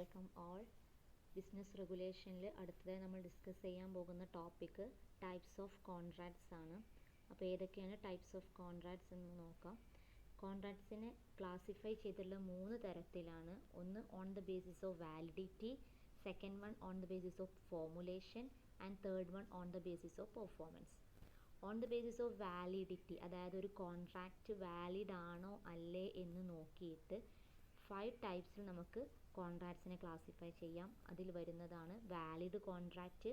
Welcome all. Business റെഗുലേഷനിൽ അടുത്തതായി നമ്മൾ discuss ചെയ്യാൻ പോകുന്ന ടോപ്പിക്ക് ടൈപ്സ് ഓഫ് കോൺട്രാക്ട്സ് ആണ്. അപ്പോൾ ഏതൊക്കെയാണ് ടൈപ്സ് ഓഫ് കോൺട്രാക്ട്സ് എന്ന് നോക്കാം. കോൺട്രാക്ട്സിനെ ക്ലാസിഫൈ ചെയ്തിട്ടുള്ള 3 തരത്തിലാണ്. ഒന്ന് on the basis of validity, second one on the basis of formulation and third one on the basis of performance. On the basis of validity, അതായത് ഒരു കോൺട്രാക്റ്റ് വാലിഡ് ആണോ അല്ലേ എന്ന് നോക്കിയിട്ട് 5 ടൈപ്സിൽ നമുക്ക് കോൺട്രാക്ട്സിനെ ക്ലാസിഫൈ ചെയ്യാം. അതിൽ വരുന്നതാണ് valid contract,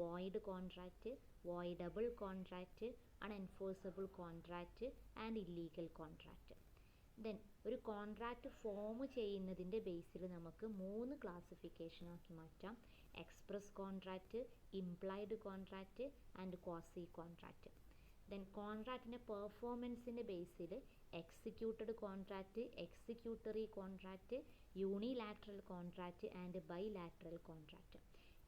void contract, voidable contract, unenforceable contract and illegal contract. Then ഒരു കോൺട്രാക്റ്റ് ഫോം ചെയ്യുന്നതിൻ്റെ ബേസിൽ നമുക്ക് 3 ക്ലാസിഫിക്കേഷൻ ആക്കി മാറ്റാം. Express contract, implied contract and quasi contract. Then കോൺട്രാക്റ്റിൻ്റെ പെർഫോമൻസിൻ്റെ ബേസിൽ executed contract, executory contract, unilateral contract and bilateral contract.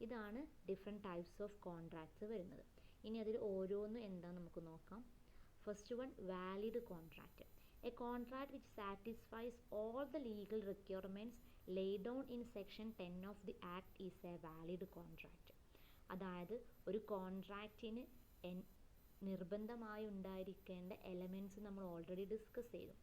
ഇതാണ് ഡിഫറെൻറ്റ് ടൈപ്സ് ഓഫ് കോൺട്രാക്ട്സ് വരുന്നത്. ഇനി അതിൽ ഓരോന്നും എന്താണെന്ന് നമുക്ക് നോക്കാം. First one, valid contract. A contract which satisfies all the legal requirements laid down in section 10 of the act is A valid contract. അതായത് ഒരു കോൺട്രാക്റ്റിന് നിർബന്ധമായി ഉണ്ടായിരിക്കേണ്ട എലമെൻറ്റ്സ് നമ്മൾ ഓൾറെഡി ഡിസ്കസ് ചെയ്തു.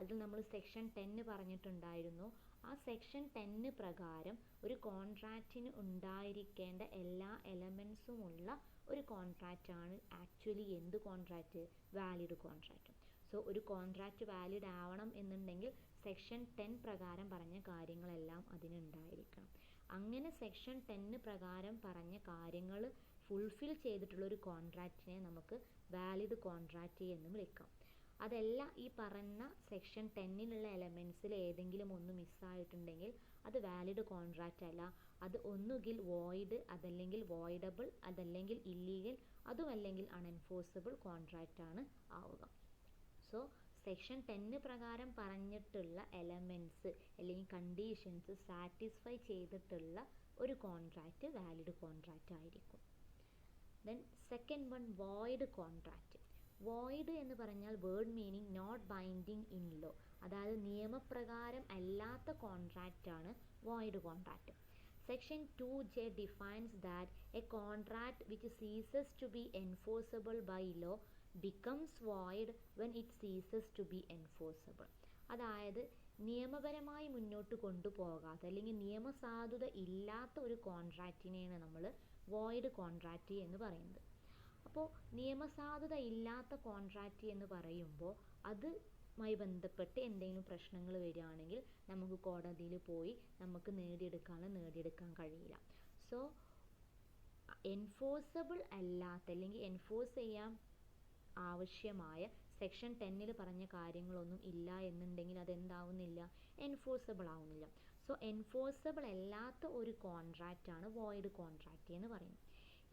അതിൽ നമ്മൾ സെക്ഷൻ 10 പറഞ്ഞിട്ടുണ്ടായിരുന്നു. ആ സെക്ഷൻ 10 പ്രകാരം ഒരു കോൺട്രാക്റ്റിന് ഉണ്ടായിരിക്കേണ്ട എല്ലാ എലമെൻസുമുള്ള ഒരു കോൺട്രാക്റ്റാണ് ആക്ച്വലി എന്ത് കോൺട്രാക്റ്റ്? Valid contract. സോ ഒരു കോൺട്രാക്റ്റ് വാലിഡ് ആവണം എന്നുണ്ടെങ്കിൽ സെക്ഷൻ 10 പ്രകാരം പറഞ്ഞ കാര്യങ്ങളെല്ലാം അതിനുണ്ടായിരിക്കണം. അങ്ങനെ സെക്ഷൻ 10 പ്രകാരം പറഞ്ഞ കാര്യങ്ങൾ ഫുൾഫിൽ ചെയ്തിട്ടുള്ള ഒരു കോൺട്രാക്റ്റിനെ നമുക്ക് വാലിഡ് കോൺട്രാക്റ്റ് എന്ന് വിളിക്കാം. അതല്ല ഈ പറഞ്ഞ സെക്ഷൻ 10 എലമെൻസിൽ ഏതെങ്കിലും ഒന്ന് മിസ്സായിട്ടുണ്ടെങ്കിൽ അത് വാലിഡ് കോൺട്രാക്റ്റ് അല്ല. അത് ഒന്നുകിൽ വോയിഡ്, അതല്ലെങ്കിൽ വോയിഡബിൾ, അതല്ലെങ്കിൽ ഇല്ലീഗൽ, അതുമല്ലെങ്കിൽ അൺഎൻഫോഴ്സബിൾ കോൺട്രാക്റ്റ് ആണ് ആവുക. സോ സെക്ഷൻ 10 പ്രകാരം പറഞ്ഞിട്ടുള്ള എലമെൻറ്റ്സ് അല്ലെങ്കിൽ കണ്ടീഷൻസ് സാറ്റിസ്ഫൈ ചെയ്തിട്ടുള്ള ഒരു കോൺട്രാക്റ്റ് വാലിഡ് കോൺട്രാക്റ്റ് ആയിരിക്കും. Then second one, void contract. Void എന്ന് പറഞ്ഞാൽ word meaning not binding in law, അതായത് നിയമപ്രകാരം അല്ലാത്ത കോൺട്രാക്റ്റാണ് void contract. Section 2J defines that a contract which ceases to be enforceable by law becomes void when it ceases to be enforceable. അതായത് നിയമപരമായി മുന്നോട്ട് കൊണ്ടുപോകാത്ത അല്ലെങ്കിൽ നിയമസാധുത ഇല്ലാത്ത ഒരു കോൺട്രാക്റ്റിനെയാണ് നമ്മൾ വോയിഡ് കോൺട്രാക്റ്റ് എന്ന് പറയുന്നത്. അപ്പോൾ നിയമസാധുത ഇല്ലാത്ത കോൺട്രാക്റ്റ് എന്ന് പറയുമ്പോൾ അതുമായി ബന്ധപ്പെട്ട് എന്തെങ്കിലും പ്രശ്നങ്ങൾ വരികയാണെങ്കിൽ നമുക്ക് കോടതിയിൽ പോയി നമുക്ക് നേടിയെടുക്കാൻ കഴിയില്ല. സോ എൻഫോഴ്സബിൾ അല്ലാത്ത അല്ലെങ്കിൽ എൻഫോഴ്സ് ചെയ്യാൻ ആവശ്യമായ സെക്ഷൻ 10 പറഞ്ഞ കാര്യങ്ങളൊന്നും ഇല്ല എന്നുണ്ടെങ്കിൽ അതെന്താവുന്നില്ല? എൻഫോഴ്സബിൾ ആവുന്നില്ല. സോ എൻഫോഴ്സബിൾ അല്ലാത്ത ഒരു കോൺട്രാക്റ്റാണ് വോയിഡ് കോൺട്രാക്റ്റ് എന്ന് പറയുന്നത്.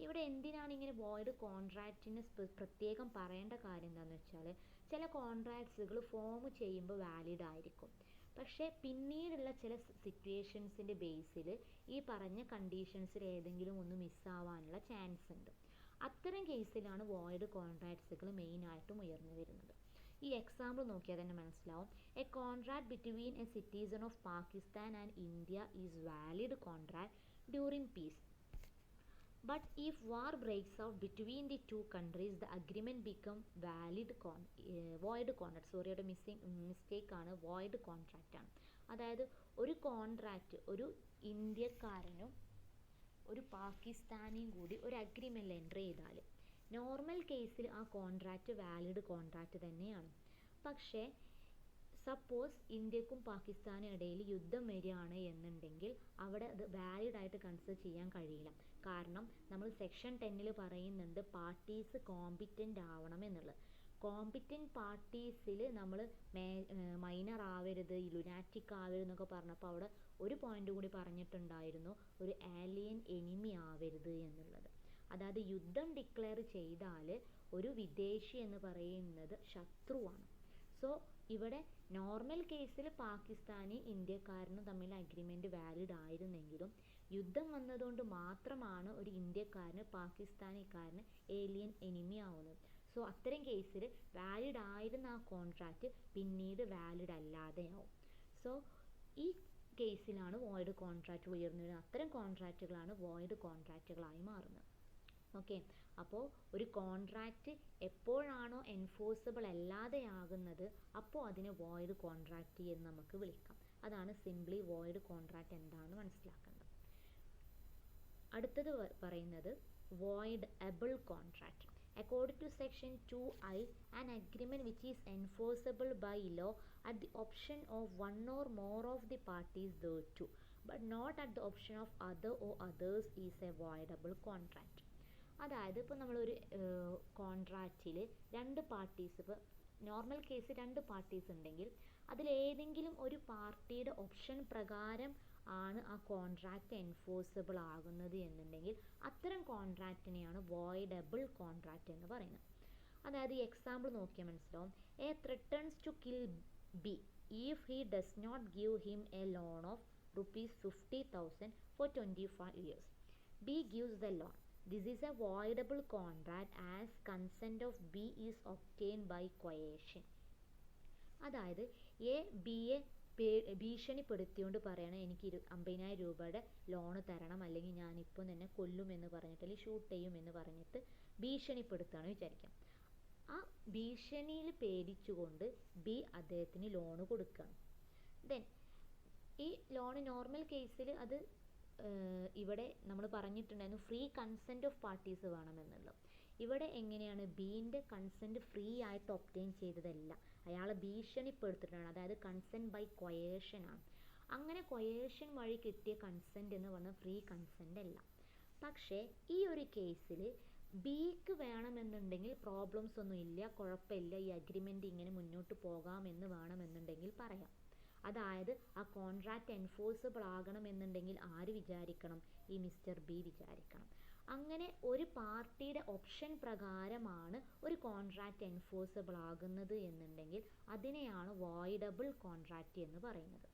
ഇവിടെ എന്തിനാണ് ഇങ്ങനെ വോയിഡ് കോൺട്രാക്റ്റിന് പ്രത്യേകം പറയേണ്ട കാര്യം എന്താണെന്ന് വെച്ചാൽ, ചില കോൺട്രാക്ട്സുകൾ ഫോം ചെയ്യുമ്പോൾ വാലിഡ് ആയിരിക്കും, പക്ഷേ പിന്നീടുള്ള ചില സിറ്റുവേഷൻസിൻ്റെ ബേസിൽ ഈ പറഞ്ഞ കണ്ടീഷൻസിൽ ഏതെങ്കിലും ഒന്ന് മിസ്സാവാനുള്ള ചാൻസ് ഉണ്ട്. അത്തരം കേസിലാണ് വോയിഡ് കോൺട്രാക്ട്സുകൾ മെയിനായിട്ടും ഉയർന്നു വരുന്നത്. ഈ എക്സാമ്പിൾ നോക്കിയാൽ തന്നെ മനസ്സിലാവും. A contract between a citizen of Pakistan and India is valid contract during peace. But if war breaks out between the 2 countries the agreement become void contract. സോറിയുടെ മിസ്റ്റേക്കാണ്, വോയിഡ് കോൺട്രാക്റ്റ് ആണ്. അതായത് ഒരു കോൺട്രാക്റ്റ് ഒരു ഇന്ത്യക്കാരനും ഒരു പാകിസ്ഥാനിയും കൂടി ഒരു അഗ്രിമെൻ്റ് എൻ്റർ ചെയ്താൽ നോർമൽ കേസിൽ ആ കോൺട്രാക്റ്റ് വാലിഡ് കോൺട്രാക്റ്റ് തന്നെയാണ്. പക്ഷേ സപ്പോസ് ഇന്ത്യക്കും പാകിസ്ഥാനും ഇടയിൽ യുദ്ധം വരികയാണ് എന്നുണ്ടെങ്കിൽ അവിടെ അത് വാലിഡ് ആയിട്ട് കൺസിഡർ ചെയ്യാൻ കഴിയില്ല. കാരണം നമ്മൾ സെക്ഷൻ 10 പറയുന്നുണ്ട് പാർട്ടീസ് കോമ്പിറ്റൻ്റ് ആവണം എന്നുള്ളത്. കോമ്പിറ്റൻ്റ് പാർട്ടീസിൽ നമ്മൾ മൈനർ ആവരുത്, ലുനാറ്റിക് ആവരുത് എന്നൊക്കെ പറഞ്ഞപ്പോൾ അവിടെ ഒരു പോയിന്റ് കൂടി പറഞ്ഞിട്ടുണ്ടായിരുന്നു, ഒരു ആലിയൻ എനിമി ആവരുത് എന്നുള്ളത്. അതായത് യുദ്ധം ഡിക്ലെയർ ചെയ്താൽ ഒരു വിദേശി എന്ന് പറയുന്നത് ശത്രുവാണ്. സോ ഇവിടെ നോർമൽ കേസിൽ പാകിസ്ഥാനി ഇന്ത്യക്കാരനും തമ്മിൽ അഗ്രിമെൻറ്റ് വാലിഡ് ആയിരുന്നെങ്കിലും യുദ്ധം വന്നതുകൊണ്ട് മാത്രമാണ് ഒരു ഇന്ത്യക്കാരന് പാകിസ്ഥാനിക്കാരന് ഏലിയൻ എനിമി ആവുന്നത്. സോ അത്തരം കേസിൽ വാലിഡ് ആയിരുന്ന ആ കോൺട്രാക്റ്റ് പിന്നീട് വാലിഡ് അല്ലാതെയാവും. സോ ഈ കേസിലാണ് വോയിഡ് കോൺട്രാക്റ്റ് ഉയർന്നു വരുന്നത്. അത്തരം കോൺട്രാക്റ്റുകളാണ് വോയിഡ് കോൺട്രാക്റ്റുകളായി മാറുന്നത്. ഓക്കെ, അപ്പോൾ ഒരു കോൺട്രാക്റ്റ് എപ്പോഴാണോ എൻഫോഴ്സിബിൾ അല്ലാതെയാകുന്നത് അപ്പോൾ അതിനെ വോയിഡ് കോൺട്രാക്റ്റ് എന്ന് നമുക്ക് വിളിക്കാം. അതാണ് സിംപ്ലി വോയിഡ് കോൺട്രാക്റ്റ് എന്താണെന്ന് മനസ്സിലാക്കേണ്ടത്. അടുത്തത് പറയുന്നത് void able contract. According to section 2I, an agreement which is enforceable by law at the option of one or more of the parties thereto, but not at the option of other or others, is a voidable contract. അതായത് ഇപ്പോൾ നമ്മളൊരു കോൺട്രാക്റ്റിൽ രണ്ട് parties, ഇപ്പോൾ normal case രണ്ട് parties ഉണ്ടെങ്കിൽ അതിലേതെങ്കിലും ഒരു പാർട്ടിയുടെ option പ്രകാരം ആണ് ആ കോൺട്രാക്റ്റ് എൻഫോഴ്സിബിൾ ആകുന്നത് എന്നുണ്ടെങ്കിൽ അത്തരം കോൺട്രാക്റ്റിനെയാണ് വോയിഡബിൾ കോൺട്രാക്റ്റ് എന്ന് പറയുന്നത്. അതായത് ഈ എക്സാമ്പിൾ നോക്കിയാൽ മനസ്സിലാവും. A threatens to kill B if he does not give him a loan of ₹50,000 for 25 years. B gives the loan. This is a voidable contract as consent of B is obtained by coercion. അതായത് A ബിയെ ഭീഷണിപ്പെടുത്തിക്കൊണ്ട് പറയണം എനിക്ക് 50,000 രൂപയുടെ loan തരണം, അല്ലെങ്കിൽ ഞാനിപ്പോൾ തന്നെ കൊല്ലുമെന്ന് പറഞ്ഞിട്ട് അല്ലെങ്കിൽ ഷൂട്ട് ചെയ്യുമെന്ന് പറഞ്ഞിട്ട് ഭീഷണിപ്പെടുത്തുകയാണ് വിചാരിക്കാം. ആ ഭീഷണിയിൽ പേടിച്ചുകൊണ്ട് ബി അദ്ദേഹത്തിന് ലോണ് കൊടുക്കുകയാണ്. ദെൻ ഈ ലോണ് നോർമൽ കേസിൽ അത് ഇവിടെ നമ്മൾ പറഞ്ഞിട്ടുണ്ടായിരുന്നു ഫ്രീ കൺസെൻറ്റ് ഓഫ് പാർട്ടീസ് വേണമെന്നുള്ളത്. ഇവിടെ എങ്ങനെയാണ് ബീൻ്റെ കൺസെൻറ്റ് ഫ്രീ ആയിട്ട് ഒബ്റ്റെയിൻ ചെയ്തതല്ല, അയാളെ ഭീഷണിപ്പെടുത്തിയിട്ടാണ്. അതായത് കൺസെൻറ്റ് ബൈ കൊയേഷൻ ആണ്. അങ്ങനെ കൊയേഷൻ വഴി കിട്ടിയ കൺസെൻറ്റ് എന്ന് പറഞ്ഞാൽ ഫ്രീ കൺസെൻറ്റ് അല്ല. പക്ഷേ ഈ ഒരു കേസിൽ ബിക്ക് വേണമെന്നുണ്ടെങ്കിൽ പ്രോബ്ലംസ് ഒന്നും ഇല്ല, കുഴപ്പമില്ല, ഈ അഗ്രിമെൻ്റ് ഇങ്ങനെ മുന്നോട്ട് പോകാമെന്ന് വേണമെന്നുണ്ടെങ്കിൽ പറയാം. അതായത് ആ കോൺട്രാക്റ്റ് എൻഫോഴ്സിബിൾ ആകണമെന്നുണ്ടെങ്കിൽ ആര് വിചാരിക്കണം? ഈ മിസ്റ്റർ ബി വിചാരിക്കണം. അങ്ങനെ ഒരു പാർട്ടിയുടെ ഓപ്ഷൻ പ്രകാരമാണ് ഒരു കോൺട്രാക്റ്റ് എൻഫോഴ്സിബിൾ ആകുന്നത് എന്നുണ്ടെങ്കിൽ അതിനെയാണ് വോയിഡബിൾ കോൺട്രാക്റ്റ് എന്ന് പറയുന്നത്.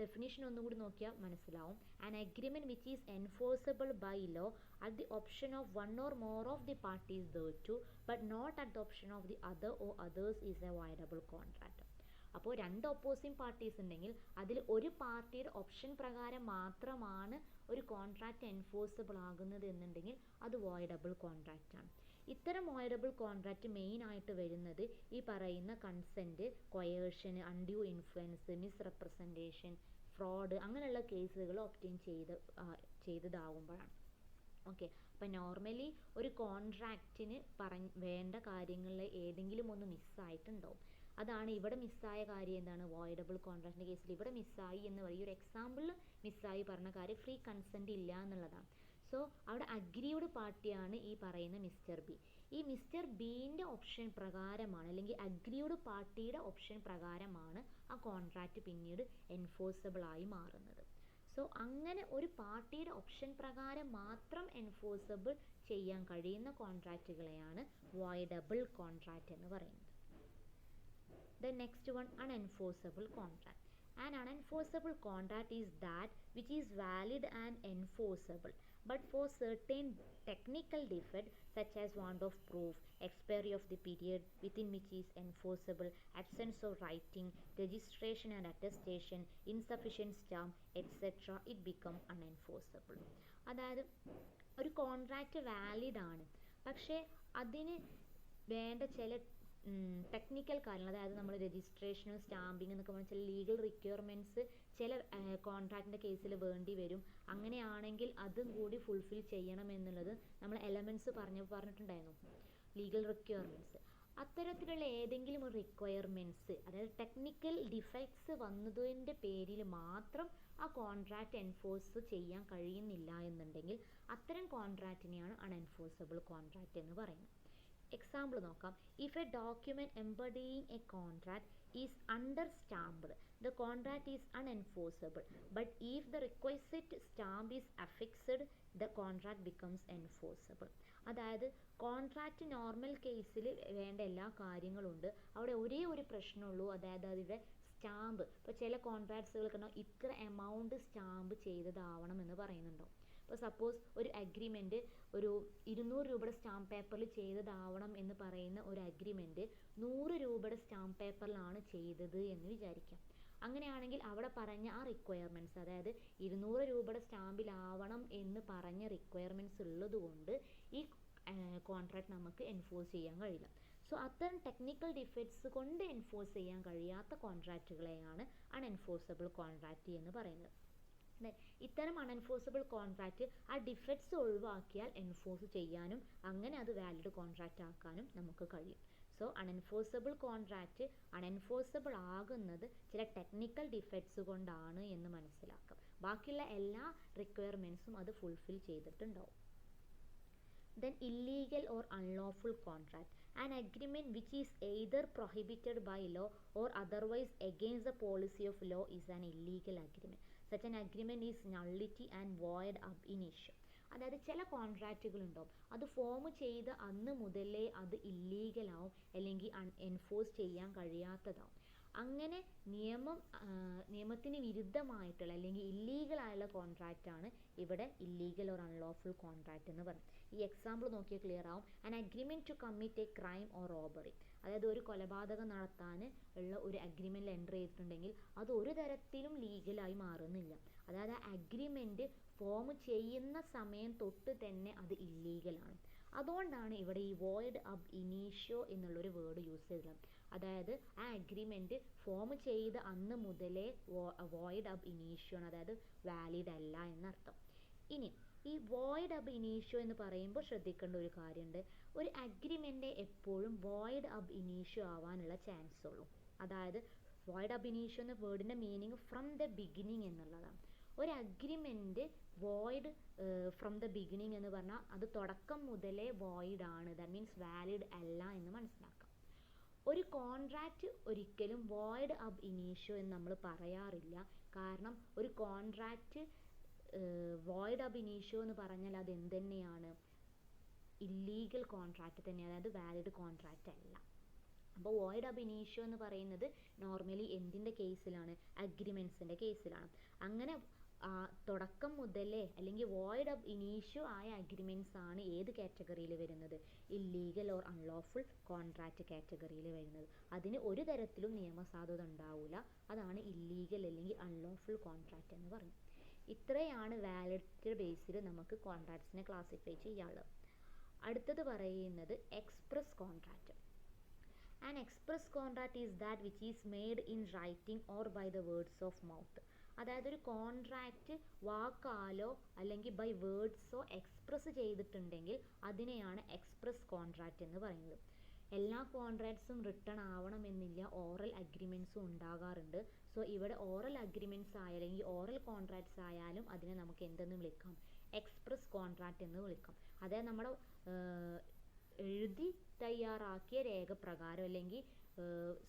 ഡെഫിനിഷൻ ഒന്നുകൂടി നോക്കിയാൽ മനസ്സിലാവും. An agreement which is enforceable by law at the option of one or more of the parties thereto but not at the option of the other or others is a voidable contract. അപ്പോൾ രണ്ട് opposing parties ഉണ്ടെങ്കിൽ അതിൽ ഒരു പാർട്ടിയുടെ option പ്രകാരം മാത്രമാണ് ഒരു contract enforceable ആകുന്നത് എന്നുണ്ടെങ്കിൽ അത് വോയിഡബിൾ കോൺട്രാക്റ്റ് ആണ്. ഇത്തരം വോയിഡബിൾ കോൺട്രാക്റ്റ് മെയിൻ ആയിട്ട് വരുന്നത് ഈ പറയുന്ന consent, coercion, undue influence, misrepresentation, fraud അങ്ങനെയുള്ള കേസുകൾ ഒബ്റ്റെയിൻ ചെയ്തതാകുമ്പോഴാണ്. ഓക്കെ, അപ്പം നോർമലി ഒരു കോൺട്രാക്റ്റിന് വേണ്ട കാര്യങ്ങളിൽ ഏതെങ്കിലും ഒന്ന് മിസ്സായിട്ടുണ്ടാവും. അതാണ് ഇവിടെ മിസ്സായ കാര്യം. എന്താണ്? വോയിഡബിൾ കോൺട്രാക്റ്റിൻ്റെ കേസിൽ ഇവിടെ മിസ്സായി എന്ന് പറയും. ഒരു എക്സാമ്പിളിൽ മിസ്സായി പറഞ്ഞ കാര്യം ഫ്രീ കൺസെൻറ്റ് ഇല്ല എന്നുള്ളതാണ്. സോ അവിടെ അഗ്രീഡ് പാർട്ടിയാണ് ഈ പറയുന്ന മിസ്റ്റർ ബി. ഈ മിസ്റ്റർ ബീൻ്റെ ഓപ്ഷൻ പ്രകാരമാണ്, അല്ലെങ്കിൽ അഗ്രീഡ് പാർട്ടിയുടെ ഓപ്ഷൻ പ്രകാരമാണ് ആ കോൺട്രാക്റ്റ് പിന്നീട് എൻഫോഴ്സിബിൾ ആയി മാറുന്നത്. സോ അങ്ങനെ ഒരു പാർട്ടിയുടെ ഓപ്ഷൻ പ്രകാരം മാത്രം എൻഫോഴ്സിബിൾ ചെയ്യാൻ കഴിയുന്ന കോൺട്രാക്റ്റുകളെയാണ് വോയിഡബിൾ കോൺട്രാക്റ്റ് എന്ന് പറയുന്നത്. The next one, unenforceable contract. An unenforceable contract is that which is valid and enforceable, but for certain technical defect such as want of proof, expiry of the period within which is enforceable, absence of writing, registration and attestation, insufficient stamp, etc., it become unenforceable. അതായത് ഒരു contract valid ആണ്, പക്ഷേ അതിന് വേണ്ട ചില technical കാര്യങ്ങൾ, അതായത് നമ്മൾ രജിസ്ട്രേഷൻ, സ്റ്റാമ്പിങ് എന്നൊക്കെ പറഞ്ഞാൽ ചില ലീഗൽ റിക്വയർമെൻറ്റ്സ് ചില കോൺട്രാക്റ്റിൻ്റെ കേസിൽ വേണ്ടി വരും. അങ്ങനെയാണെങ്കിൽ അതും കൂടി ഫുൾഫിൽ ചെയ്യണം എന്നുള്ളത് നമ്മൾ എലമെൻറ്റ്സ് പറഞ്ഞിട്ടുണ്ടായിരുന്നു, ലീഗൽ റിക്വയർമെൻറ്റ്സ്. അത്തരത്തിലുള്ള ഏതെങ്കിലും ഒരു റിക്വയർമെൻറ്റ്സ്, അതായത് ടെക്നിക്കൽ ഡിഫക്ട്സ് വന്നതിൻ്റെ പേരിൽ മാത്രം ആ കോൺട്രാക്റ്റ് എൻഫോഴ്സ് ചെയ്യാൻ കഴിയുന്നില്ല എന്നുണ്ടെങ്കിൽ അത്തരം കോൺട്രാക്റ്റിനെയാണ് അൺഎൻഫോഴ്സബിൾ കോൺട്രാക്റ്റ് എന്ന് പറയുന്നത്. എക്സാമ്പിൾ നോക്കാം. If a document embodying a contract is under stamped, the contract is unenforceable, but if the requisite stamp is affixed, the contract becomes enforceable. അതായത് കോൺട്രാക്റ്റ് നോർമൽ കേസിൽ വേണ്ട എല്ലാ കാര്യങ്ങളുണ്ട്, അവിടെ ഒരേ ഒരു പ്രശ്നമുള്ളൂ, അതായത് അതിൻ്റെ സ്റ്റാമ്പ്. ഇപ്പോൾ ചില കോൺട്രാക്ട്സുകൾക്ക് ഇത്ര എമൗണ്ട് സ്റ്റാമ്പ് ചെയ്തതാവണം എന്ന് പറയുന്നുണ്ടോ. ഇപ്പോൾ സപ്പോസ് ഒരു അഗ്രിമെൻറ്റ് ഒരു 200 രൂപയുടെ സ്റ്റാമ്പ് പേപ്പറിൽ ചെയ്തതാവണം എന്ന് പറയുന്ന ഒരു അഗ്രിമെൻറ്റ് 100 രൂപയുടെ സ്റ്റാമ്പ് പേപ്പറിലാണ് ചെയ്തത് എന്ന് വിചാരിക്കാം. അങ്ങനെയാണെങ്കിൽ അവിടെ പറഞ്ഞ ആ റിക്വയർമെൻറ്റ്സ്, അതായത് 200 രൂപയുടെ സ്റ്റാമ്പിലാവണം എന്ന് പറഞ്ഞ റിക്വയർമെൻറ്റ്സ് ഉള്ളത് കൊണ്ട് ഈ കോൺട്രാക്ട് നമുക്ക് എൻഫോഴ്സ് ചെയ്യാൻ കഴിയില്ല. സോ അത്തരം ടെക്നിക്കൽ ഡിഫക്ട്സ് കൊണ്ട് എൻഫോഴ്സ് ചെയ്യാൻ കഴിയാത്ത കോൺട്രാക്റ്റുകളെയാണ് അൺഎൻഫോഴ്സബിൾ കോൺട്രാക്റ്റ് എന്ന് പറയുന്നത്. ഇത്തരം അൺഎൻഫോഴ്സബിൾ കോൺട്രാക്റ്റ് ആ ഡിഫക്ട്സ് ഒഴിവാക്കിയാൽ എൻഫോഴ്സ് ചെയ്യാനും അങ്ങനെ അത് വാലിഡ് കോൺട്രാക്റ്റ് ആക്കാനും നമുക്ക് കഴിയും. സോ അൺഎൻഫോഴ്സബിൾ കോൺട്രാക്റ്റ് അൺഎൻഫോഴ്സബിൾ ആകുന്നത് ചില ടെക്നിക്കൽ ഡിഫക്ട്സ് കൊണ്ടാണ് എന്ന് മനസ്സിലാക്കാം. ബാക്കിയുള്ള എല്ലാ റിക്വയർമെൻറ്റ്സും അത് ഫുൾഫിൽ ചെയ്തിട്ടുണ്ടാവും. Then illegal or unlawful contract, an agreement which is either prohibited by law or otherwise against the policy of law is an illegal agreement. Such an agreement is nullity and void ab initio. അതായത് ചില കോൺട്രാക്റ്റുകൾ ഉണ്ടാവും, അത് form ചെയ്ത അന്ന് മുതലേ അത് ഇല്ലീഗലാവും അല്ലെങ്കിൽ enforce ചെയ്യാൻ കഴിയാത്തതാവും. അങ്ങനെ നിയമത്തിന് വിരുദ്ധമായിട്ടുള്ള അല്ലെങ്കിൽ ഇല്ലീഗലായുള്ള കോൺട്രാക്റ്റാണ് ഇവിടെ ഇല്ലീഗൽ ഓർ അൺലോഫുൾ കോൺട്രാക്റ്റ് എന്ന് പറയുന്നത്. ഈ എക്സാമ്പിൾ നോക്കിയാൽ ക്ലിയർ ആവും. An agreement to commit a crime or robbery, അതായത് ഒരു കൊലപാതകം നടത്താൻ ഉള്ള ഒരു അഗ്രിമെൻറ്റിൽ എൻ്റർ ചെയ്തിട്ടുണ്ടെങ്കിൽ അത് ഒരു തരത്തിലും ലീഗലായി മാറുന്നില്ല. അതായത് ആ അഗ്രിമെൻറ്റ് ഫോം ചെയ്യുന്ന സമയം തൊട്ട് തന്നെ അത് ഇല്ലീഗലാണ്. അതുകൊണ്ടാണ് ഇവിടെ ഈ വോയിഡ് അബ് ഇനീഷ്യോ എന്നുള്ളൊരു വേർഡ് യൂസ് ചെയ്തത്. അതായത് ആ അഗ്രിമെൻറ്റ് ഫോം ചെയ്ത അന്ന് മുതലേ വോയിഡ് അബ് ഇനീഷ്യോ ആണ്, അതായത് വാലിഡ് അല്ല എന്നർത്ഥം. ഇനി ഈ വോയിഡ് അബ് ഇനീഷ്യോ എന്ന് പറയുമ്പോൾ ശ്രദ്ധിക്കേണ്ട ഒരു കാര്യമുണ്ട്. ഒരു അഗ്രിമെൻ്റ് എപ്പോഴും വോയിഡ് അബ് ഇനീഷ്യോ ആവാനുള്ള ചാൻസ് ഉള്ളൂ. അതായത് വോയിഡ് അബ് ഇനീഷ്യോ എന്ന വേർഡിൻ്റെ മീനിങ് ഫ്രം ദ ബിഗിനിങ് എന്നുള്ളതാണ്. ഒരു agreement void from the beginning എന്ന് പറഞ്ഞാൽ അത് തുടക്കം മുതലേ വോയിഡ് ആണ്, ദാറ്റ് മീൻസ് വാലിഡ് അല്ല എന്ന് മനസ്സിലാക്കാം. ഒരു കോൺട്രാക്റ്റ് ഒരിക്കലും വോയിഡ് അബ് ഇനീഷ്യോ എന്ന് നമ്മൾ പറയാറില്ല. കാരണം ഒരു കോൺട്രാക്റ്റ് വോയിഡ് അബ് ഇനീഷ്യോ എന്ന് പറഞ്ഞാൽ അത് എന്ത് തന്നെയാണ്, ഇല്ലീഗൽ കോൺട്രാക്റ്റ് തന്നെയാണ്, അതായത് വാലിഡ് കോൺട്രാക്റ്റ് അല്ല. അപ്പോൾ വോയിഡ് അബ് ഇനീഷ്യോ എന്ന് പറയുന്നത് നോർമലി എന്തിൻ്റെ കേസിലാണ്, അഗ്രിമെൻറ്റ്സിൻ്റെ കേസിലാണ്. അങ്ങനെ തുടക്കം മുതലേ അല്ലെങ്കിൽ വോയിഡ് അബ് ഇനീഷ്യോ ആയ അഗ്രിമെൻറ്റ്സ് ആണ് ഏത് കാറ്റഗറിയിൽ വരുന്നത്, ഇല്ലീഗൽ ഓർ അൺലോഫുൾ കോൺട്രാക്റ്റ് കാറ്റഗറിയിൽ വരുന്നത്. അതിന് ഒരു തരത്തിലും നിയമസാധുത ഉണ്ടാവില്ല. അതാണ് ഇല്ലീഗൽ അല്ലെങ്കിൽ അൺലോഫുൾ കോൺട്രാക്റ്റ് എന്ന് പറയുന്നത്. ഇത്രയാണ് വാലിഡിറ്റി ബേസിൽ നമുക്ക് കോൺട്രാക്ട്സിനെ ക്ലാസിഫൈ ചെയ്യാനുള്ളത്. അടുത്തത് പറയുന്നത് express contract. An express contract is that which is made in writing or by the words of mouth. അതായത് ഒരു കോൺട്രാക്റ്റ് വാക്കാലോ അല്ലെങ്കിൽ ബൈ വേർഡ്സോ എക്സ്പ്രസ് ചെയ്തിട്ടുണ്ടെങ്കിൽ അതിനെയാണ് എക്സ്പ്രസ് കോൺട്രാക്റ്റ് എന്ന് പറയുന്നത്. എല്ലാ കോൺട്രാക്ട്സും റിട്ടൺ ആവണമെന്നില്ല, ഓറൽ അഗ്രിമെൻറ്റ്സും ഉണ്ടാകാറുണ്ട്. സോ ഇവിടെ ഓറൽ അഗ്രിമെൻറ്റ്സ് ആയാലെങ്കിൽ ഓറൽ കോൺട്രാക്ട്സ് ആയാലും അതിനെ നമുക്ക് എന്തെന്ന് വിളിക്കാം, എക്സ്പ്രസ് കോൺട്രാക്റ്റ് എന്ന് വിളിക്കാം. അതായത് നമ്മുടെ എഴുതി തയ്യാറാക്കിയ രേഖപ്രകാരം അല്ലെങ്കിൽ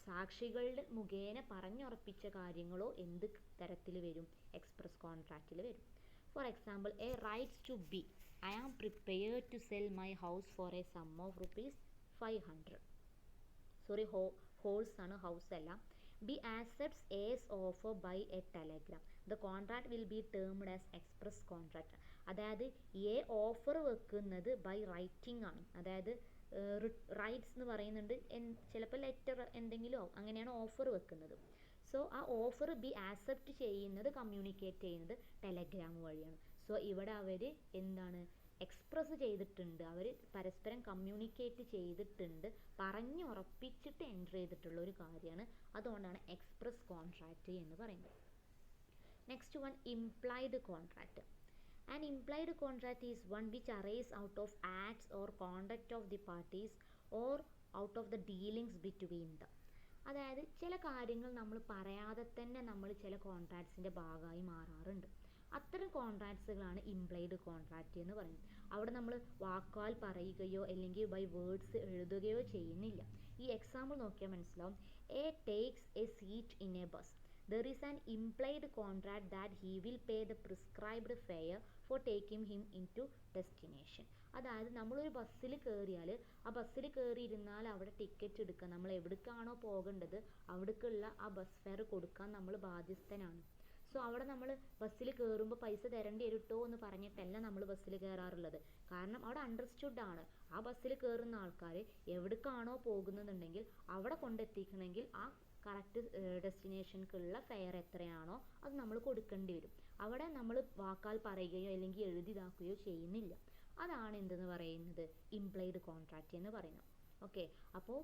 സാക്ഷികളുടെ മുഖേന പറഞ്ഞുറപ്പിച്ച കാര്യങ്ങളോ എന്ത് തരത്തിൽ വരും, എക്സ്പ്രസ് കോൺട്രാക്റ്റിൽ വരും. For example, A writes to B, I am prepared to sell my house for a sum of ₹500. Sorry, horse ആണ്, ഹൗസ് അല്ല. B accepts A's offer by a telegram. The contract will be termed as express contract. അതായത് a offer വെക്കുന്നത് by writing ആണ്. അതായത് rights എന്ന് പറയുന്നുണ്ട്, ചിലപ്പോൾ letter എന്തെങ്കിലും ആവും, അങ്ങനെയാണ് ഓഫർ വെക്കുന്നത്. സോ ആ ഓഫർ ബി ആക്സെപ്റ്റ് ചെയ്യുന്നത്, കമ്മ്യൂണിക്കേറ്റ് ചെയ്യുന്നത് ടെലഗ്രാം വഴിയാണ്. സോ ഇവിടെ അവർ എന്താണ്, എക്സ്പ്രസ് ചെയ്തിട്ടുണ്ട്, അവർ പരസ്പരം കമ്മ്യൂണിക്കേറ്റ് ചെയ്തിട്ടുണ്ട്, പറഞ്ഞുറപ്പിച്ചിട്ട് എൻ്റർ ചെയ്തിട്ടുള്ള ഒരു കാര്യമാണ്. അതുകൊണ്ടാണ് എക്സ്പ്രസ് കോൺട്രാക്റ്റ് എന്ന് പറയുന്നത്. Next one, implied contract. An implied contract is one which arises out of acts or conduct of the parties or out of the dealings between them. അതായത് ചില കാര്യങ്ങൾ നമ്മൾ പറയാതെ തന്നെ നമ്മൾ ചില കോൺട്രാക്ട്സിൻ്റെ ഭാഗമായി മാറാറുണ്ട്. അത്തരം കോൺട്രാക്ട്സുകളാണ് ഇംപ്ലൈഡ് കോൺട്രാക്റ്റ് എന്ന് പറയുന്നത്. അവിടെ നമ്മൾ വാക്കാൽ പറയുകയോ അല്ലെങ്കിൽ ബൈ വേർഡ്സ് എഴുതുകയോ ചെയ്യുന്നില്ല. ഈ എക്സാമ്പിൾ നോക്കിയാൽ മനസ്സിലാവും. A takes A seat in A bus. There is an implied contract that he will pay the prescribed fare for taking him into destination. അതായത് നമ്മളൊരു ബസ്സിൽ കയറിയാൽ ആ ബസ്സിൽ കയറിയിരുന്നാൽ അവിടെ ടിക്കറ്റ് എടുക്കുക, നമ്മൾ എവിടേക്കാണോ പോകേണ്ടത് അവിടേക്കുള്ള ആ ബസ് ഫെയർ കൊടുക്കാൻ നമ്മൾ ബാധ്യസ്ഥനാണ്. സോ അവിടെ നമ്മൾ ബസ്സിൽ കയറുമ്പോൾ പൈസ തരേണ്ടി വരട്ടോ എന്ന് പറഞ്ഞിട്ടല്ല നമ്മൾ ബസ്സിൽ കയറാറുള്ളത്. കാരണം അവിടെ അണ്ടർസ്റ്റുഡ് ആണ്, ആ ബസ്സിൽ കയറുന്ന ആൾക്കാർ എവിടേക്കാണോ പോകുന്നുണ്ടെങ്കിൽ അവിടെ കൊണ്ടെത്തിക്കണമെങ്കിൽ ആ കറക്റ്റ് ഡെസ്റ്റിനേഷൻക്കുള്ള ഫെയർ എത്രയാണോ അത് നമ്മൾ കൊടുക്കേണ്ടി വരും. അവിടെ നമ്മൾ വാക്കാൽ പറയുകയോ അല്ലെങ്കിൽ എഴുതിതാക്കുകയോ ചെയ്യുന്നില്ല. അതാണ് എന്തെന്ന് പറയുന്നത്, ഇംപ്ലൈഡ് കോൺട്രാക്റ്റ് എന്ന് പറയുന്നത്. ഓക്കെ, അപ്പോൾ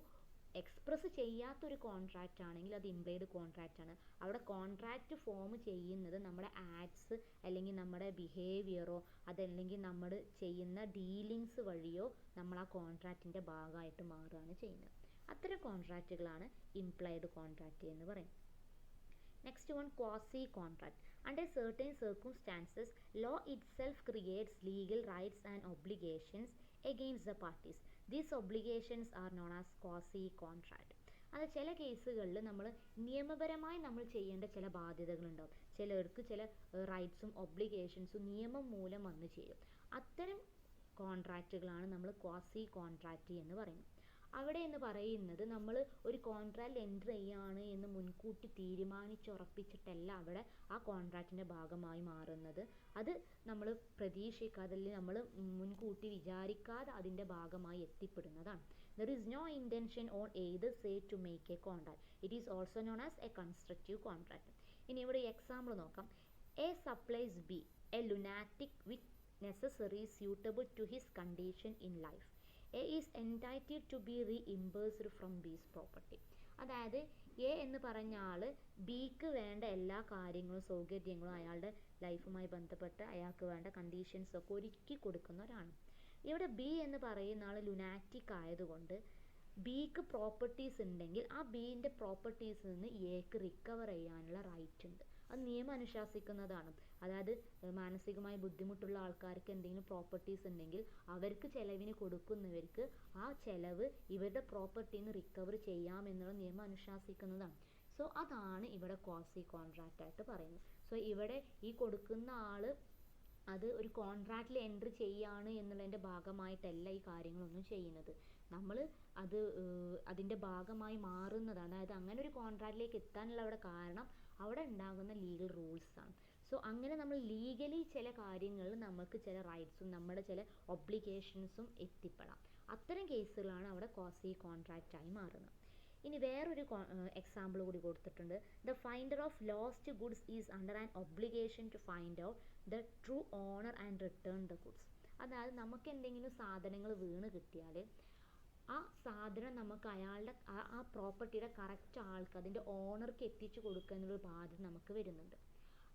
എക്സ്പ്രസ് ചെയ്യാത്തൊരു കോൺട്രാക്റ്റ് ആണെങ്കിൽ അത് ഇംപ്ലൈഡ് കോൺട്രാക്റ്റ് ആണ്. അവിടെ കോൺട്രാക്റ്റ് ഫോം ചെയ്യുന്നത് നമ്മുടെ ആക്ട്സ് അല്ലെങ്കിൽ നമ്മുടെ ബിഹേവിയറോ അതല്ലെങ്കിൽ നമ്മൾ ചെയ്യുന്ന ഡീലിങ്സ് വഴിയോ നമ്മൾ ആ കോൺട്രാക്റ്റിൻ്റെ ഭാഗമായിട്ട് മാറുകയാണ് ചെയ്യുന്നത്. അത്തരം കോൺട്രാക്റ്റുകളാണ് ഇംപ്ലൈഡ് കോൺട്രാക്റ്റ് എന്ന് പറയുന്നത്. Next one, quasi contract. Under certain circumstances, law itself creates legal rights and obligations against the parties. These obligations are known as quasi contract. അത് ചില കേസുകളിൽ നമ്മൾ നിയമപരമായി നമ്മൾ ചെയ്യേണ്ട ചില ബാധ്യതകളുണ്ടാവും. ചിലർക്ക് ചില റൈറ്റ്സും ഒബ്ലിഗേഷൻസും നിയമം മൂലം വന്നു ചേരും. അത്തരം കോൺട്രാക്റ്റുകളാണ് നമ്മൾ ക്വാസി കോൺട്രാക്റ്റ് എന്ന് പറയുന്നത്. അവിടെ എന്ന് പറയുന്നത് നമ്മൾ ഒരു കോൺട്രാക്റ്റ് എൻ്റർ ചെയ്യുകയാണ് എന്ന് മുൻകൂട്ടി തീരുമാനിച്ചുറപ്പിച്ചിട്ടല്ല അവിടെ ആ കോൺട്രാക്റ്റിൻ്റെ ഭാഗമായി മാറുന്നത്. അത് നമ്മൾ പ്രതീക്ഷിക്കാതെ അല്ലെങ്കിൽ നമ്മൾ മുൻകൂട്ടി വിചാരിക്കാതെ അതിൻ്റെ ഭാഗമായി എത്തിപ്പെടുന്നതാണ്. There is no intention on either side to make a contract. It is also known as a constructive contract. ഇനി ഇവിടെ എക്സാമ്പിൾ നോക്കാം. A supplies B a lunatic with necessaries suitable to his condition in life. A is entitled to be reimbursed from B's property. അതായത് A എന്ന് പറഞ്ഞ ആൾ ബിക്ക് വേണ്ട എല്ലാ കാര്യങ്ങളും സൗകര്യങ്ങളും അയാളുടെ ലൈഫുമായി ബന്ധപ്പെട്ട് അയാൾക്ക് വേണ്ട കണ്ടീഷൻസൊക്കെ ഒരുക്കി കൊടുക്കുന്ന ഒരാണ്. ഇവിടെ ബി എന്ന് പറയുന്ന ആൾ ലുനാറ്റിക് ആയതുകൊണ്ട് ബിക്ക് പ്രോപ്പർട്ടീസ് ഉണ്ടെങ്കിൽ ആ ബിൻ്റെ പ്രോപ്പർട്ടീസിൽ നിന്ന് എക്ക് റിക്കവർ ചെയ്യാനുള്ള റൈറ്റ് ഉണ്ട്. അത് നിയമം അനുശാസിക്കുന്നതാണ്. അതായത് മാനസികമായി ബുദ്ധിമുട്ടുള്ള ആൾക്കാർക്ക് എന്തെങ്കിലും പ്രോപ്പർട്ടീസ് ഉണ്ടെങ്കിൽ അവർക്ക് ചിലവിന് കൊടുക്കുന്നവർക്ക് ആ ചിലവ് ഇവരുടെ പ്രോപ്പർട്ടിയിൽ നിന്ന് റിക്കവർ ചെയ്യാമെന്നുള്ള നിയമം അനുശാസിക്കുന്നതാണ്. സോ അതാണ് ഇവിടെ ക്വാസി കോൺട്രാക്റ്റ് ആയിട്ട് പറയുന്നത്. സോ ഇവിടെ ഈ കൊടുക്കുന്ന ആൾ അത് ഒരു കോൺട്രാക്റ്റിൽ എൻട്രി ചെയ്യാണ് എന്നുള്ളതിൻ്റെ ഭാഗമായിട്ടല്ല ഈ കാര്യങ്ങളൊന്നും ചെയ്യുന്നത്. നമ്മൾ അത് അതിൻ്റെ ഭാഗമായി മാറുന്നതാണ്. അതായത് അങ്ങനെ ഒരു കോൺട്രാക്റ്റിലേക്ക് എത്താനുള്ള അവിടെ കാരണം അവിടെ ഉണ്ടാകുന്ന ലീഗൽ റൂൾസാണ്. സോ അങ്ങനെ നമ്മൾ ലീഗലി ചില കാര്യങ്ങളിൽ നമുക്ക് ചില റൈറ്റ്സും നമ്മുടെ ചില ഒബ്ലിഗേഷൻസും എത്തിപ്പെടാം. അത്തരം കേസുകളാണ് അവിടെ ക്വാസി കോൺട്രാക്റ്റായി മാറുന്നത്. ഇനി വേറൊരു എക്സാമ്പിൾ കൂടി കൊടുത്തിട്ടുണ്ട്. The finder of lost goods is under an obligation to find out the true owner and return the goods. അതായത് നമുക്ക് എന്തെങ്കിലും സാധനങ്ങൾ വീണ് കിട്ടിയാൽ ആ സാധനം നമുക്ക് അയാളുടെ ആ പ്രോപ്പർട്ടിയുടെ കറക്റ്റ് ആൾക്ക് അതിൻ്റെ ഓണർക്ക് എത്തിച്ചു കൊടുക്കുക എന്നുള്ള ബാധ്യത നമുക്ക് വരുന്നുണ്ട്.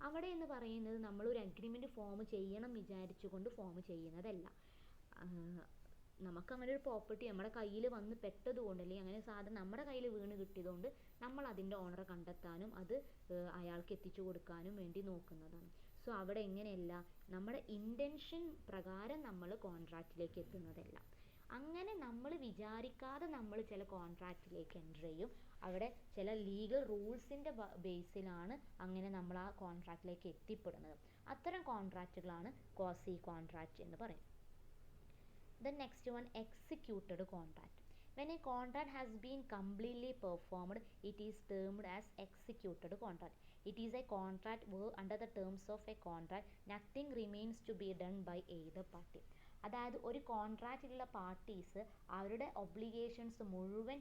അവിടെ എന്ന് പറയുന്നത് നമ്മളൊരു അഗ്രിമെൻറ്റ് ഫോം ചെയ്യണം വിചാരിച്ചുകൊണ്ട് ഫോം ചെയ്യുന്നതല്ല. നമുക്ക് അങ്ങനെ ഒരു പ്രോപ്പർട്ടി നമ്മുടെ കയ്യിൽ വന്ന് പെട്ടതുകൊണ്ട് അല്ലെങ്കിൽ അങ്ങനെ സാധനം നമ്മുടെ കയ്യിൽ വീണ് കിട്ടിയതുകൊണ്ട് നമ്മൾ അതിൻ്റെ ഓണറെ കണ്ടെത്താനും അത് അയാൾക്ക് എത്തിച്ചു കൊടുക്കാനും വേണ്ടി നോക്കുന്നതാണ്. സോ അവിടെ എങ്ങനെയല്ല, നമ്മുടെ ഇൻറ്റൻഷൻ പ്രകാരം നമ്മൾ കോൺട്രാക്റ്റിലേക്ക് എത്തുന്നതല്ല. അങ്ങനെ നമ്മൾ വിചാരിക്കാതെ നമ്മൾ ചില കോൺട്രാക്റ്റിലേക്ക് എൻ്റർ ചെയ്യും. അവിടെ ചില ലീഗൽ റൂൾസിൻ്റെ ബേസിലാണ് അങ്ങനെ നമ്മൾ ആ കോൺട്രാക്റ്റിലേക്ക് എത്തിപ്പെടുന്നത്. അത്തരം കോൺട്രാക്റ്റുകളാണ് ക്വാസി കോൺട്രാക്റ്റ് എന്ന് പറയും. The next one, executed contract. When a contract has been completely performed, it is termed as executed contract. It is a contract where under the terms of a contract nothing remains to be done by either party. അതായത് ഒരു കോൺട്രാക്റ്റിലുള്ള parties അവരുടെ obligations മുഴുവൻ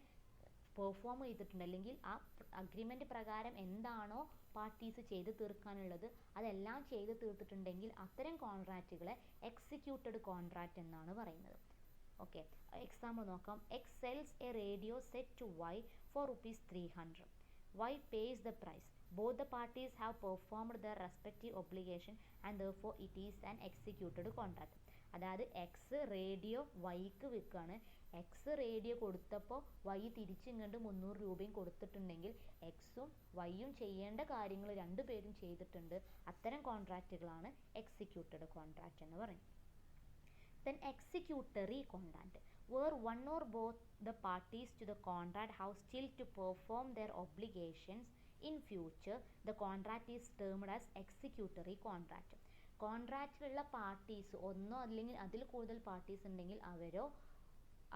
perform ചെയ്തിട്ടുണ്ട്, അല്ലെങ്കിൽ ആ agreement പ്രകാരം എന്താണോ parties ചെയ്ത് തീർക്കാനുള്ളത് അതെല്ലാം ചെയ്ത് തീർത്തിട്ടുണ്ടെങ്കിൽ അത്തരം കോൺട്രാക്റ്റുകളെ എക്സിക്യൂട്ടഡ് കോൺട്രാക്റ്റ് എന്നാണ് പറയുന്നത്. ഓക്കെ, എക്സാമ്പിൾ നോക്കാം. X sells a radio set to Y for ₹300. Y pays the price. Both the parties have performed their respective obligation and therefore it is an executed contract. അതായത് X radio വൈക്ക് വിൽക്കുകയാണ്. X radio കൊടുത്തപ്പോൾ Y തിരിച്ചിങ്ങോട്ട് 300 രൂപയും കൊടുത്തിട്ടുണ്ടെങ്കിൽ എക്സും വൈയും ചെയ്യേണ്ട കാര്യങ്ങൾ രണ്ടുപേരും ചെയ്തിട്ടുണ്ട്. അത്തരം കോൺട്രാക്റ്റുകളാണ് എക്സിക്യൂട്ടഡ് കോൺട്രാക്റ്റ് എന്ന് പറയും. Then executory contract, where one or both the parties to the contract have still to perform their obligations in future, the contract is termed as executory contract. കോൺട്രാക്റ്റിലുള്ള പാർട്ടീസ് ഒന്നോ അല്ലെങ്കിൽ അതിൽ കൂടുതൽ പാർട്ടീസ് ഉണ്ടെങ്കിൽ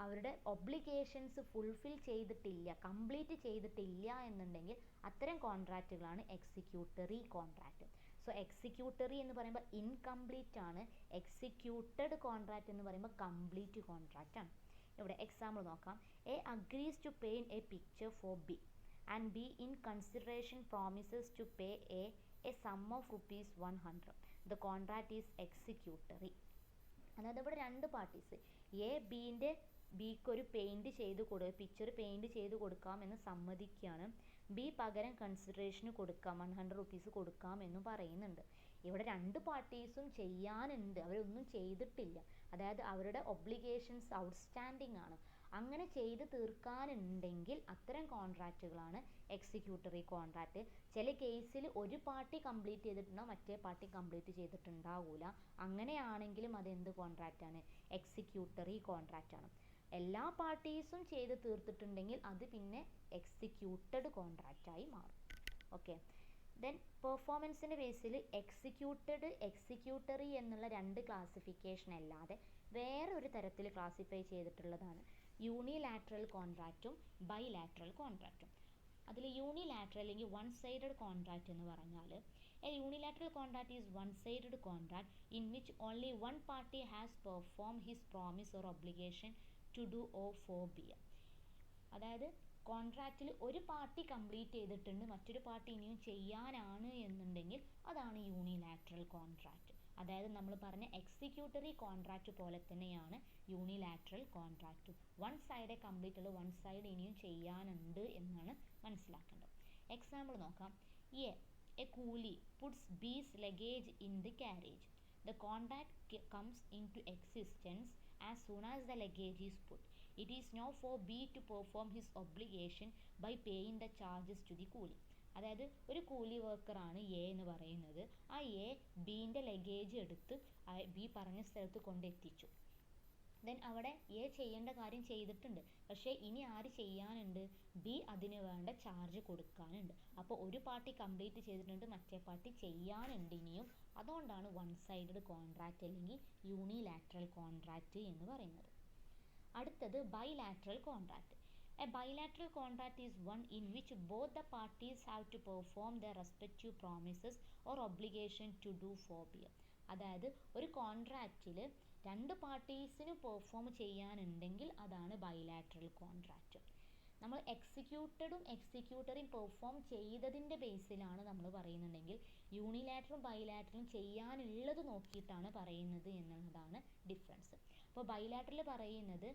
അവരുടെ obligations fulfil ചെയ്തിട്ടില്ല, complete ചെയ്തിട്ടില്ല എന്നുണ്ടെങ്കിൽ അത്തരം കോൺട്രാക്റ്റുകളാണ് എക്സിക്യൂട്ടറി കോൺട്രാക്റ്റ്. സോ എക്സിക്യൂട്ടറി എന്ന് പറയുമ്പോൾ ഇൻകംപ്ലീറ്റ് ആണ്, എക്സിക്യൂട്ടഡ് കോൺട്രാക്റ്റ് എന്ന് പറയുമ്പോൾ കംപ്ലീറ്റ് കോൺട്രാക്റ്റ് ആണ്. ഇവിടെ എക്സാമ്പിൾ നോക്കാം. A agrees to paint a picture for B. and B in consideration promises to pay a sum of rupees 100. The contract is executory. അതായത് ഇവിടെ രണ്ട് പാർട്ടീസ് ബിക്ക് ഒരു പിക്ചർ പെയിൻറ് ചെയ്ത് കൊടുക്കാമെന്ന് സമ്മതിക്കുകയാണ്. ബി പകരം കൺസിഡറേഷന് കൊടുക്കാം, 100 റുപ്പീസ് കൊടുക്കാമെന്ന് പറയുന്നുണ്ട്. ഇവിടെ രണ്ട് പാർട്ടീസും ചെയ്യാനുണ്ട്, അവരൊന്നും ചെയ്തിട്ടില്ല. അതായത് അവരുടെ ഒബ്ലിഗേഷൻസ് ഔട്ട്സ്റ്റാൻഡിങ് ആണ്. അങ്ങനെ ചെയ്ത് തീർക്കാനുണ്ടെങ്കിൽ അത്തരം കോൺട്രാക്റ്റുകളാണ് എക്സിക്യൂട്ടറി കോൺട്രാക്റ്റ്. ചില കേസിൽ ഒരു പാർട്ടി കംപ്ലീറ്റ് ചെയ്തിട്ടുണ്ടാവും, മറ്റേ പാർട്ടി കംപ്ലീറ്റ് ചെയ്തിട്ടുണ്ടാവില്ല. അങ്ങനെയാണെങ്കിലും അതെന്ത് കോൺട്രാക്റ്റാണ്? എക്സിക്യൂട്ടറി കോൺട്രാക്റ്റാണ്. എല്ലാ പാർട്ടീസും ചെയ്ത് തീർത്തിട്ടുണ്ടെങ്കിൽ അത് പിന്നെ എക്സിക്യൂട്ടഡ് കോൺട്രാക്റ്റായി മാറും. ഓക്കെ, ദെൻ പെർഫോമൻസിൻ്റെ ബേസിൽ എക്സിക്യൂട്ടറി എന്നുള്ള രണ്ട് ക്ലാസിഫിക്കേഷൻ അല്ലാതെ വേറെ ഒരു തരത്തിൽ ക്ലാസിഫൈ ചെയ്തിട്ടുള്ളതാണ് യൂണിലാറ്ററൽ കോൺട്രാക്റ്റും ബൈലാറ്ററൽ കോൺട്രാക്റ്റും. അതിൽ യൂണിലാറ്ററൽ അല്ലെങ്കിൽ വൺ സൈഡഡ് കോൺട്രാക്റ്റ് എന്ന് പറഞ്ഞാൽ a unilateral contract is one sided contract in which only one party has perform his promise or obligation to do or forbear. അതായത് കോൺട്രാക്റ്റിൽ ഒരു പാർട്ടി കംപ്ലീറ്റ് ചെയ്തിട്ടുണ്ട്, മറ്റൊരു പാർട്ടി ഇനിയും ചെയ്യാനാണ് എന്നുണ്ടെങ്കിൽ അതാണ് യൂണിലാറ്ററൽ കോൺട്രാക്റ്റ്. അതായത് നമ്മൾ പറഞ്ഞ എക്സിക്യൂട്ടറി കോൺട്രാക്റ്റ് പോലെ തന്നെയാണ് യൂണിലാറ്ററൽ കോൺട്രാക്റ്റ്. വൺ സൈഡേ കംപ്ലീറ്റ് ഉള്ളൂ, വൺ സൈഡ് ഇനിയും ചെയ്യാനുണ്ട് എന്നാണ് മനസ്സിലാക്കേണ്ടത്. എക്സാമ്പിൾ നോക്കാം. A coolie puts B's luggage in the carriage. The contract comes into existence as soon as the luggage is put. It is now for B to perform his obligation by paying the charges to the coolie. അതായത് ഒരു കൂലി വർക്കറാണ് A എന്ന് പറയുന്നത്. ആ A ബീൻ്റെ luggage എടുത്ത് B പറഞ്ഞ സ്ഥലത്ത് കൊണ്ടെത്തിച്ചു. Then അവിടെ എ ചെയ്യേണ്ട കാര്യം ചെയ്തിട്ടുണ്ട്, പക്ഷേ ഇനി ആര് ചെയ്യാനുണ്ട്? ബി അതിന് വേണ്ട ചാർജ് കൊടുക്കാനുണ്ട്. അപ്പോൾ ഒരു പാർട്ടി കംപ്ലീറ്റ് ചെയ്തിട്ടുണ്ട്, മറ്റേ പാർട്ടി ചെയ്യാനുണ്ട് ഇനിയും. അതുകൊണ്ടാണ് വൺ സൈഡഡ് കോൺട്രാക്റ്റ് അല്ലെങ്കിൽ യൂണിലാറ്ററൽ കോൺട്രാക്റ്റ് എന്ന് പറയുന്നത്. അടുത്തത് bilateral contract. A bilateral contract is one in which both the parties have to perform the respective promises or obligation to do forbear. അതായത് ഒരു കോൺട്രാക്റ്റിൽ രണ്ട് പാർട്ടീസിന് പെർഫോം ചെയ്യാനുണ്ടെങ്കിൽ അതാണ് ബൈലാറ്ററൽ കോൺട്രാക്റ്റ്. നമ്മൾ എക്സിക്യൂട്ടറും perform ചെയ്തതിൻ്റെ ബേസിലാണ് നമ്മൾ പറയുന്നുണ്ടെങ്കിൽ യൂണിലാറ്ററും ബൈലാറ്ററും ചെയ്യാനുള്ളത് നോക്കിയിട്ടാണ് പറയുന്നത് എന്നുള്ളതാണ് ഡിഫറൻസ്. അപ്പോൾ ബൈലാറ്ററൽ പറയുന്നത്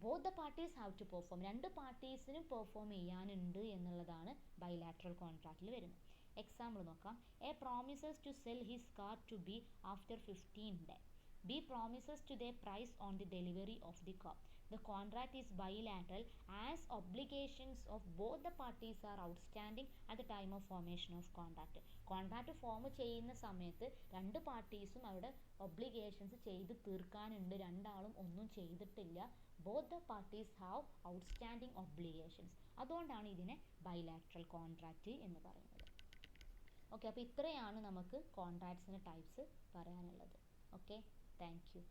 both the parties have to perform, രണ്ട് പാർട്ടീസിനും പെർഫോം ചെയ്യാനുണ്ട് എന്നുള്ളതാണ് ബൈലാറ്ററൽ കോൺട്രാക്റ്റിൽ വരുന്നത്. എക്സാമ്പിൾ നോക്കാം. A promises to sell his car to B after 15 days. B promises to their price on the delivery of the car. The contract is bilateral as obligations of both the parties are outstanding at the time of formation of contract. Contract form ചെയ്യുന്ന സമയത്ത് രണ്ട് പാർട്ടീസും അവരുടെ obligations ചെയ്ത് തീർക്കാനുണ്ട്, രണ്ടാളും ഒന്നും ചെയ്തിട്ടില്ല. Both the parties have outstanding obligations. അതുകൊണ്ടാണ് ഇതിനെ ബൈലാറ്ററൽ കോൺട്രാക്റ്റ് എന്ന് പറയുന്നത്. ഓക്കെ, അപ്പോൾ ഇത്രയാണ് നമുക്ക് കോൺട്രാക്ട്സിൻ്റെ ടൈപ്സ് പറയാനുള്ളത്. Okay, thank you.